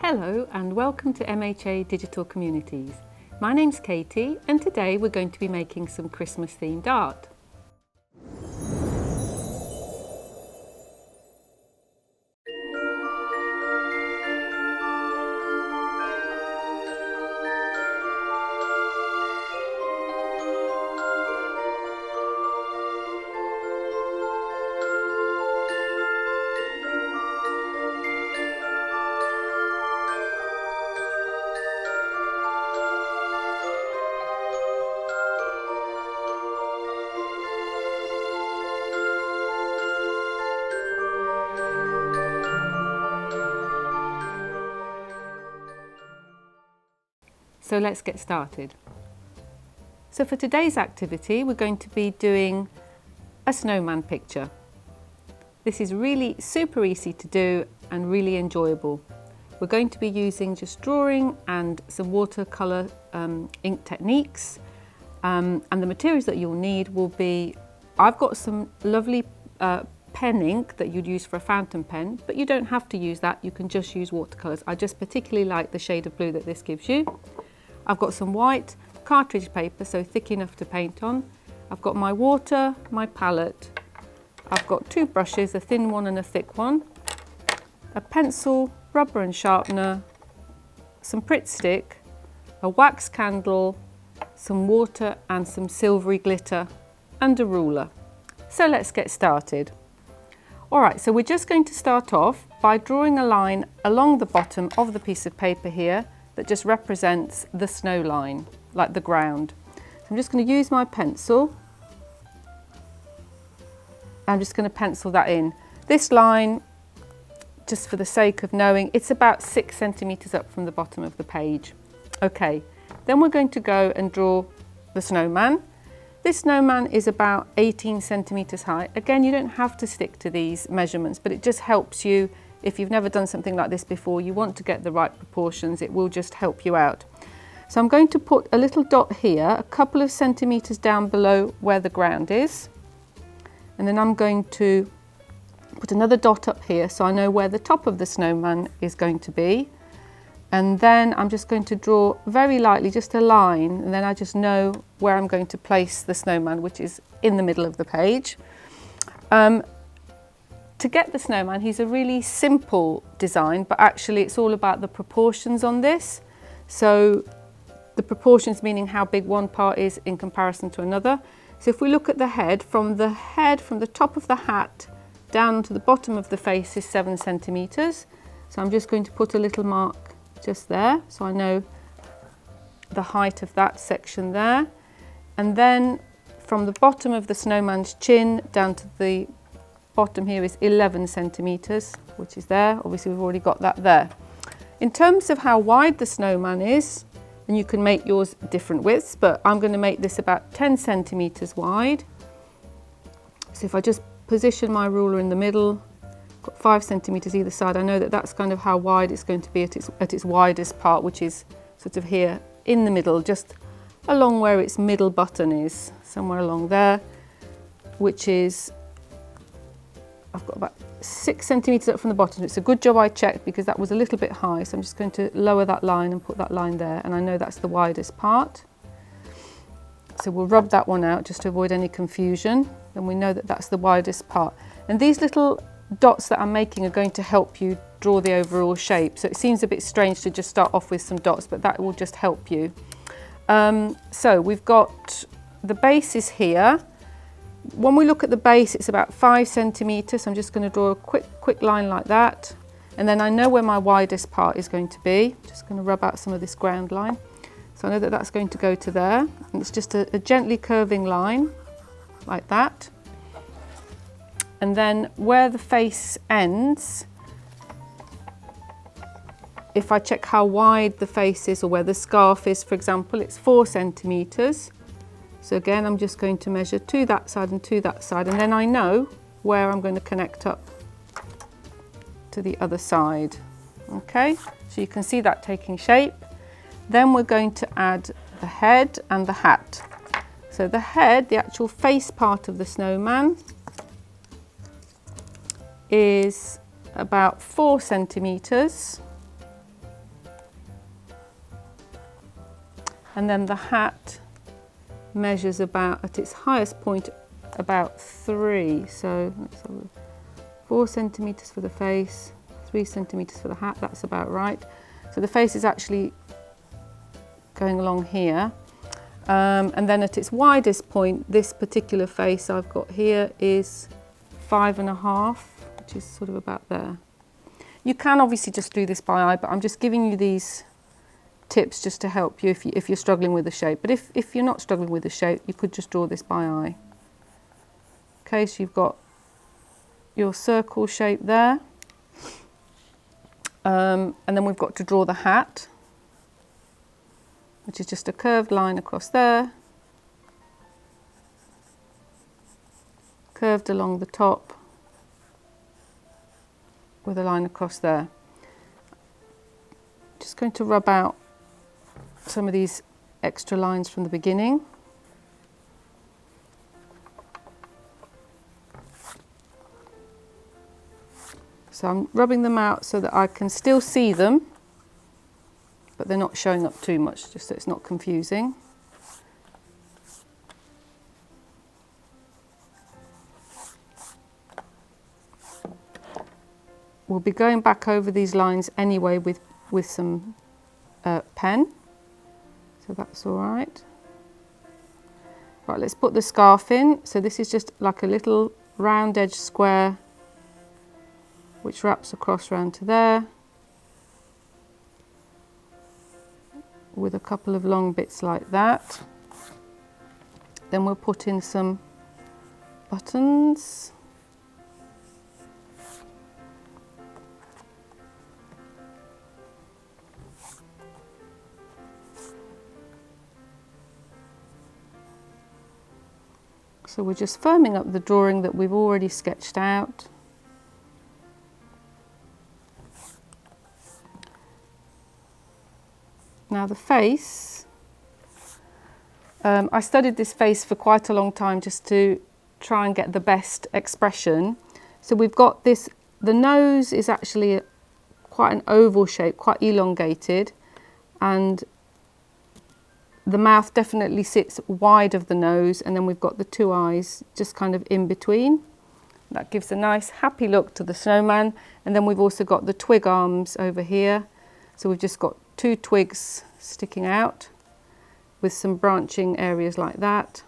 Hello and welcome to MHA Digital Communities. My name's Katie and today we're going to be making some Christmas themed art. So let's get started. So for today's activity, we're going to be doing a snowman picture. This is really super easy to do and really enjoyable. We're going to be using just drawing and some watercolor ink techniques. And the materials that you'll need will be, I've got some lovely pen ink that you'd use for a fountain pen, but you don't have to use that. You can just use watercolors. I just particularly like the shade of blue that this gives you. I've got some white cartridge paper, so thick enough to paint on. I've got my water, my palette. I've got two brushes, a thin one and a thick one, a pencil, rubber and sharpener, some Pritt stick, a wax candle, some water and some silvery glitter, and a ruler. So let's get started. All right, so we're just going to start off by drawing a line along the bottom of the piece of paper here that just represents the snow line, like the ground. So I'm just going to use my pencil. I'm just going to pencil that in. This line, just for the sake of knowing, it's about 6 centimeters up from the bottom of the page. Okay, then we're going to go and draw the snowman. This snowman is about 18 centimeters high. Again, you don't have to stick to these measurements, but it just helps you. If you've never done something like this before, you want to get the right proportions, it will just help you out. So I'm going to put a little dot here, a couple of centimeters down below where the ground is. And then I'm going to put another dot up here so I know where the top of the snowman is going to be. And then I'm just going to draw very lightly, just a line, and then I just know where I'm going to place the snowman, which is in the middle of the page. To get the snowman, he's a really simple design, but actually it's all about the proportions on this. So the proportions meaning how big one part is in comparison to another. So if we look at the head, from the top of the hat down to the bottom of the face is 7 centimeters. So I'm just going to put a little mark just there, so I know the height of that section there. And then from the bottom of the snowman's chin down to the bottom here is 11 centimeters, which is there. Obviously we've already got that there. In terms of how wide the snowman is, and you can make yours different widths, but I'm going to make this about 10 centimeters wide. So if I just position my ruler in the middle, got 5 centimeters either side, I know that that's kind of how wide it's going to be at its widest part, which is sort of here in the middle, just along where its middle button is, somewhere along there, which is, I've got about 6 centimeters up from the bottom. It's a good job I checked because that was a little bit high. So I'm just going to lower that line and put that line there. And I know that's the widest part. So we'll rub that one out just to avoid any confusion. Then we know that that's the widest part. And these little dots that I'm making are going to help you draw the overall shape. So it seems a bit strange to just start off with some dots, but that will just help you. So we've got the base is here. When we look at the base, it's about 5 centimeters. So I'm just going to draw a quick line like that. And then I know where my widest part is going to be. Just going to rub out some of this ground line. So I know that that's going to go to there. And it's just a gently curving line like that. And then where the face ends, if I check how wide the face is or where the scarf is, for example, it's 4 centimeters. So again, I'm just going to measure to that side and to that side, and then I know where I'm going to connect up to the other side. Okay, so you can see that taking shape. Then we're going to add the head and the hat. So the head, the actual face part of the snowman, is about 4 centimeters. And then the hat measures about, at its highest point, about 3. So let's have 4 centimetres for the face, 3 centimetres for the hat. That's about right. So the face is actually going along here. And then at its widest point, this particular face I've got here is 5.5, which is sort of about there. You can obviously just do this by eye, but I'm just giving you these tips just to help you if you're struggling with the shape. But if you're not struggling with the shape, you could just draw this by eye. Okay, so you've got your circle shape there. And then we've got to draw the hat, which is just a curved line across there, curved along the top with a line across there. Just going to rub out some of these extra lines from the beginning. So I'm rubbing them out so that I can still see them, but they're not showing up too much, just so it's not confusing. We'll be going back over these lines anyway with some pen, so that's all right. Right, let's put the scarf in. So this is just like a little round edge square which wraps across round to there with a couple of long bits like that. Then we'll put in some buttons. So we're just firming up the drawing that we've already sketched out. Now the face, I studied this face for quite a long time just to try and get the best expression. So we've got this, the nose is actually quite an oval shape, quite elongated, and the mouth definitely sits wide of the nose, and then we've got the 2 eyes just kind of in between. That gives a nice happy look to the snowman. And then we've also got the twig arms over here. So we've just got 2 twigs sticking out with some branching areas like that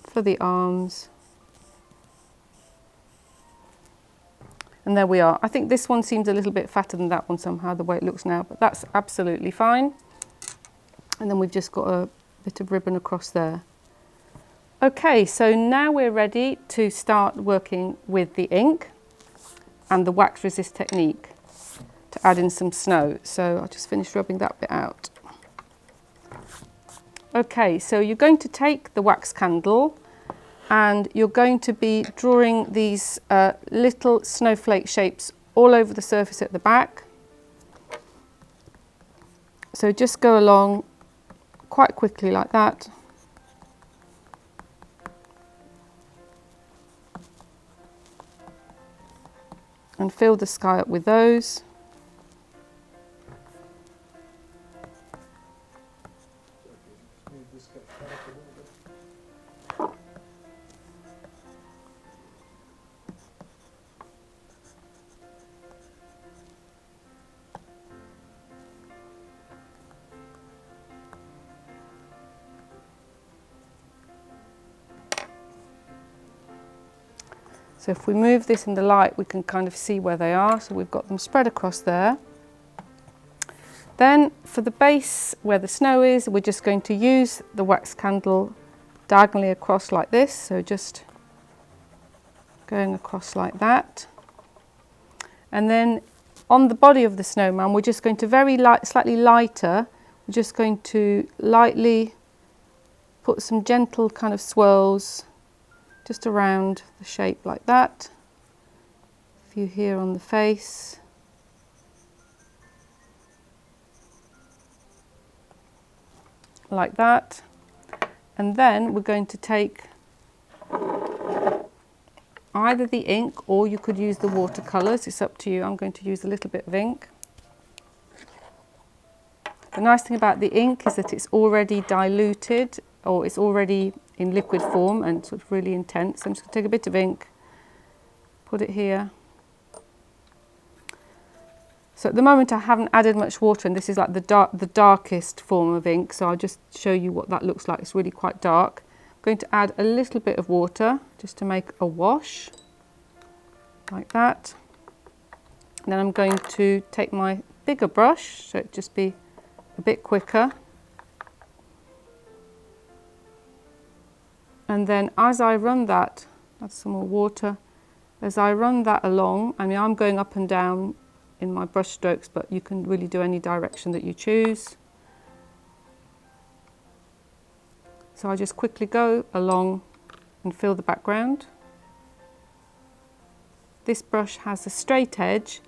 for the arms. And there we are. I think this one seems a little bit fatter than that one somehow, the way it looks now, but that's absolutely fine. And then we've just got a bit of ribbon across there. Okay, so now we're ready to start working with the ink and the wax resist technique to add in some snow. So I'll just finish rubbing that bit out. Okay, so you're going to take the wax candle and you're going to be drawing these little snowflake shapes all over the surface at the back. So just go along quite quickly like that. And fill the sky up with those. So if we move this in the light, we can kind of see where they are. So we've got them spread across there. Then for the base where the snow is, we're just going to use the wax candle diagonally across like this. So just going across like that. And then on the body of the snowman, we're just going to slightly lighter. We're just going to lightly put some gentle kind of swirls just around the shape like that. A few here on the face. Like that. And then we're going to take either the ink or you could use the watercolours. It's up to you. I'm going to use a little bit of ink. The nice thing about the ink is that it's already diluted, or it's already in liquid form and sort of really intense. So I'm just going to take a bit of ink, put it here. So at the moment I haven't added much water, and this is like the darkest form of ink, so I'll just show you what that looks like. It's really quite dark. I'm going to add a little bit of water just to make a wash, like that. And then I'm going to take my bigger brush, so it just be a bit quicker. And then as I run that, add some more water, as I run that along, I mean I'm going up and down in my brush strokes, but you can really do any direction that you choose. So I just quickly go along and fill the background. This brush has a straight edge,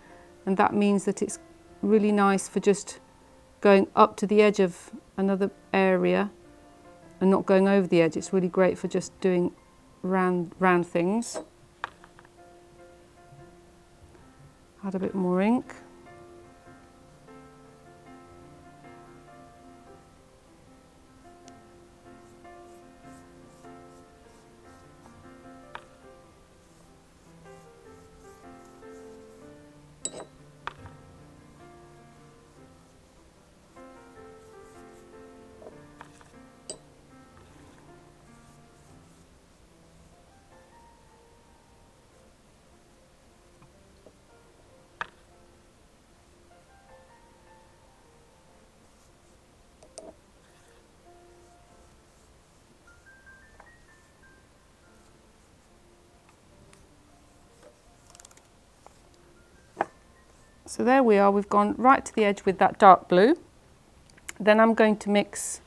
and that means that it's really nice for just going up to the edge of another area and not going over the edge. It's really great for just doing round things. Add a bit more ink. So there we are, we've gone right to the edge with that dark blue. Then I'm going to mix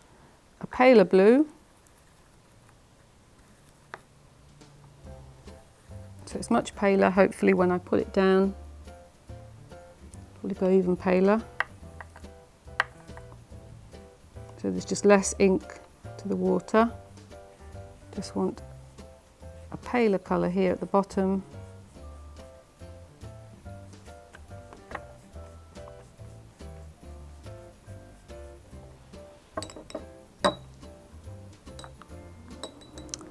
a paler blue. So it's much paler, hopefully when I put it down, probably go even paler. So there's just less ink to the water. Just want a paler colour here at the bottom.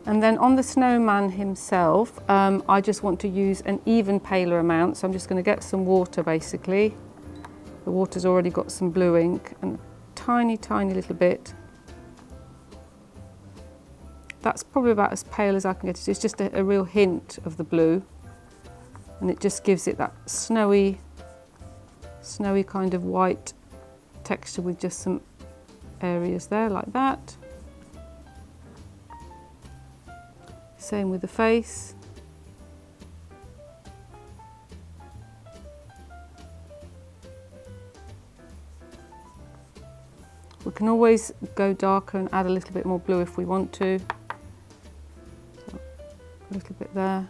And then on the snowman himself, I just want to use an even paler amount. So I'm just going to get some water basically. The water's already got some blue ink, and a tiny, tiny little bit. That's probably about as pale as I can get it. It's just a real hint of the blue. And it just gives it that snowy kind of white texture with just some areas there like that. Same with the face. We can always go darker and add a little bit more blue if we want to. So, a little bit there.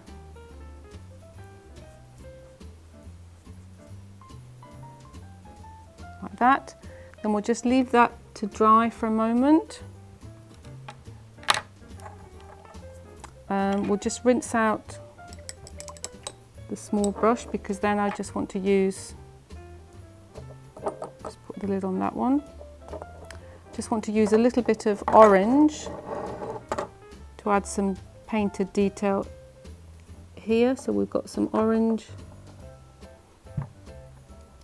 Like that. Then we'll just leave that to dry for a moment. We'll just rinse out the small brush, because then I just want to use, just put the lid on that one. Just want to use a little bit of orange to add some painted detail here. So we've got some orange,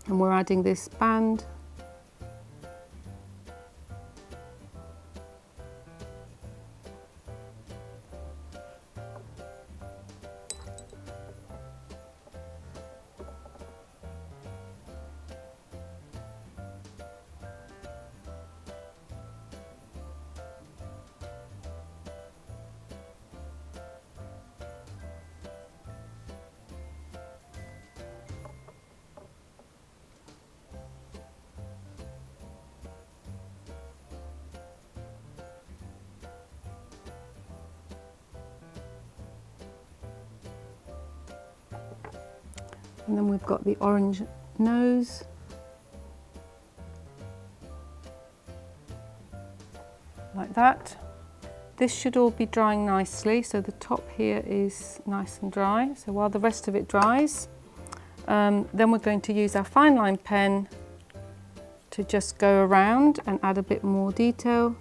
and we're adding this band. And then we've got the orange nose. Like that. This should all be drying nicely, so the top here is nice and dry. So while the rest of it dries, then we're going to use our fine line pen to just go around and add a bit more detail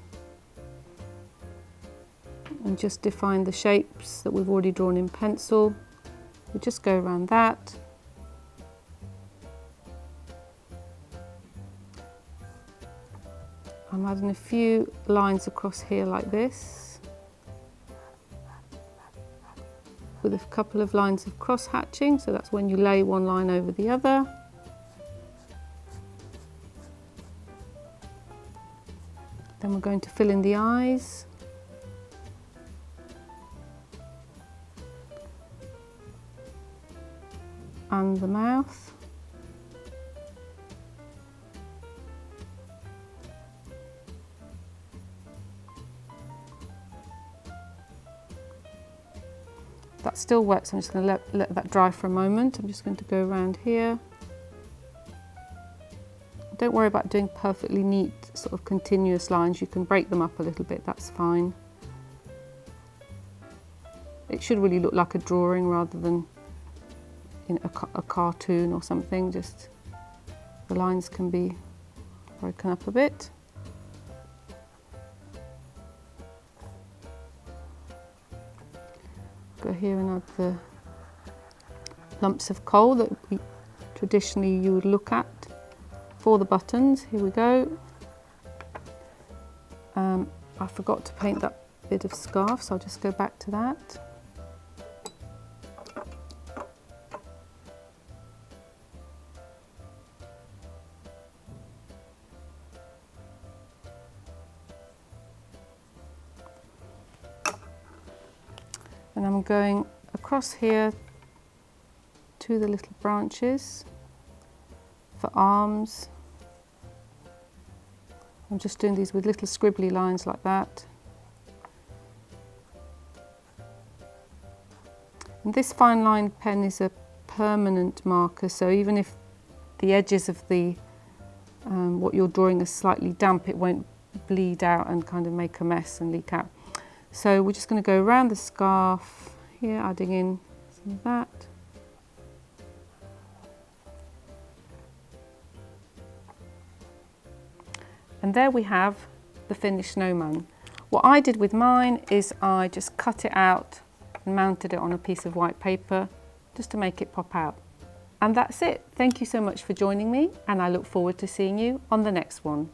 and just define the shapes that we've already drawn in pencil. We just go around that. I'm adding a few lines across here like this, with a couple of lines of cross hatching, so that's when you lay one line over the other. Then we're going to fill in the eyes. And the mouth. That still works. I'm just going to let that dry for a moment. I'm just going to go around here. Don't worry about doing perfectly neat, sort of continuous lines. You can break them up a little bit, that's fine. It should really look like a drawing rather than a cartoon or something. Just the lines can be broken up a bit. Go here and add the lumps of coal that traditionally you would look at for the buttons. Here we go. I forgot to paint that bit of scarf, so I'll just go back to that. And I'm going across here to the little branches for arms. I'm just doing these with little scribbly lines like that. And this fine line pen is a permanent marker, so even if the edges of the what you're drawing are slightly damp, it won't bleed out and kind of make a mess and leak out. So we're just going to go around the scarf here, adding in some of that. And there we have the finished snowman. What I did with mine is I just cut it out and mounted it on a piece of white paper just to make it pop out. And that's it. Thank you so much for joining me, and I look forward to seeing you on the next one.